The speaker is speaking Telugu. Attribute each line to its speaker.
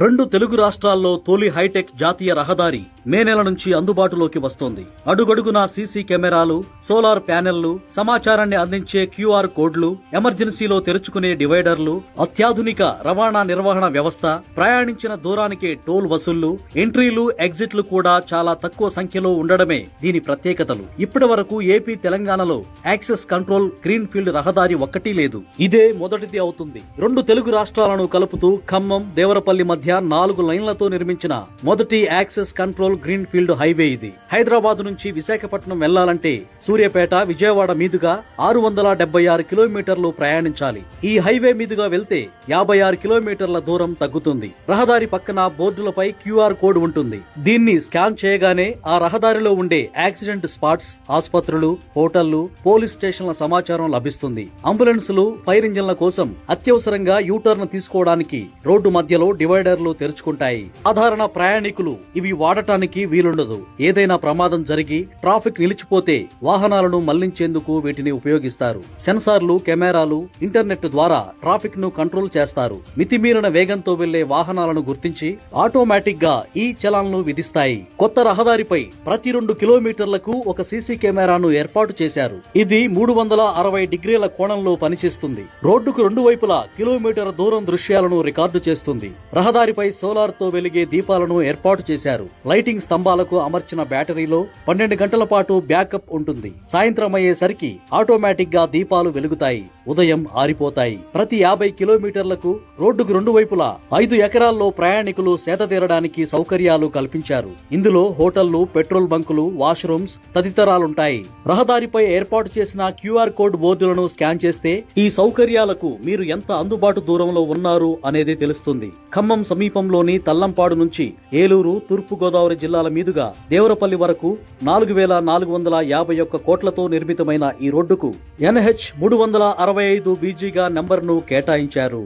Speaker 1: రెండు తెలుగు రాష్ట్రాల్లో తొలి హైటెక్ జాతీయ రహదారి మే నెల నుంచి అందుబాటులోకి వస్తోంది. అడుగడుగునా సీసీ కెమెరాలు, సోలార్ ప్యానెళ్లు, సమాచారాన్ని అందించే క్యూఆర్ కోడ్లు, ఎమర్జెన్సీలో తెరుచుకునే డివైడర్లు, అత్యాధునిక రవాణా నిర్వహణ వ్యవస్థ, ప్రయాణించిన దూరానికే టోల్ వసూళ్లు, ఎంట్రీలు, ఎగ్జిట్లు కూడా చాలా తక్కువ సంఖ్యలో ఉండడమే దీని ప్రత్యేకతలు. ఇప్పటి వరకు ఏపీ, తెలంగాణలో యాక్సెస్ కంట్రోల్ గ్రీన్ ఫీల్డ్ రహదారి ఒక్కటీ లేదు. ఇదే మొదటిది అవుతుంది. రెండు తెలుగు రాష్ట్రాలను కలుపుతూ ఖమ్మం, దేవరపల్లి మధ్య 4 లైన్లతో నిర్మించిన మొదటి access control green field highway ఇది. హైదరాబాద్ నుంచి విశాఖపట్నం వెళ్లాలంటే సూర్యాపేట, విజయవాడ మీదుగా 676 కిలోమీటర్లు ప్రయాణించాలి. ఈ హైవే మీదుగా వెళ్తే 56 కిలోమీటర్ల దూరం తగ్గుతుంది. రహదారి పక్కన బోర్డులపై క్యూఆర్ కోడ్ ఉంటుంది. దీన్ని స్కాన్ చేయగానే ఆ రహదారిలో ఉండే యాక్సిడెంట్ స్పాట్స్, ఆసుపత్రులు, హోటళ్లు, పోలీస్ స్టేషన్ల సమాచారం లభిస్తుంది. అంబులెన్సులు, ఫైర్ ఇంజన్ల కోసం అత్యవసరంగా యూటర్న్ తీసుకోవడానికి రోడ్డు మధ్యలో డివైడర్లు తెరుచుకుంటాయి. సాధారణ ప్రయాణికులు ఇవి వాడటానికి వీలుండదు. ఏదైనా ప్రమాదం జరిగి ట్రాఫిక్ నిలిచిపోతే వాహనాలను మళ్లించేందుకు వీటిని ఉపయోగిస్తారు. సెన్సార్లు, కెమెరాలు, ఇంటర్నెట్ ద్వారా ట్రాఫిక్ ను కంట్రోల్ చేస్తారు. మితిమీరిన వేగంతో వెళ్లే వాహనాలను గుర్తించి ఆటోమేటిక్ గా ఈ చలాన్లు విధిస్తాయి. కొత్త రహదారిపై ప్రతి 2 కిలోమీటర్లకు ఒక సీసీ కెమెరాను ఏర్పాటు చేశారు. ఇది 360 డిగ్రీల కోణంలో పనిచేస్తుంది. రోడ్డుకు 2 వైపులా కిలోమీటర్ దూరం దృశ్యాలను రికార్డు చేస్తుంది. రహదారిపై సోలార్ తో వెలిగే దీపాలను ఏర్పాటు చేశారు. లైటింగ్ స్తంభాలకు అమర్చిన బ్యాటరీలో 12 గంటల పాటు బ్యాకప్ ఉంటుంది. సాయంత్రం అయ్యేసరికి ఆటోమేటిక్ గా దీపాలు వెలుగుతాయి. ఉదయం ఆరిపోతాయి. ప్రతి 50 కిలోమీటర్లకు రోడ్డుకు 2 వైపులా 5 ఎకరాల్లో ప్రయాణికులు సేద తీరడానికి సౌకర్యాలు కల్పించారు. ఇందులో హోటళ్లు, పెట్రోల్ బంకులు, వాష్రూమ్స్ తదితరాలుంటాయి. రహదారిపై ఏర్పాటు చేసిన క్యూఆర్ కోడ్ బోర్డులను స్కాన్ చేస్తే ఈ సౌకర్యాలకు మీరు ఎంత అందుబాటు దూరంలో ఉన్నారు అనేది తెలుస్తుంది. ఖమ్మం సమీపంలోని తల్లంపాడు నుంచి ఏలూరు, తూర్పు గోదావరి జిల్లాల మీదుగా దేవరపల్లి వరకు 4451 కోట్లతో నిర్మితమైన ఈ రోడ్డుకు NH 365 బీజీగా నంబర్ను కేటాయించారు.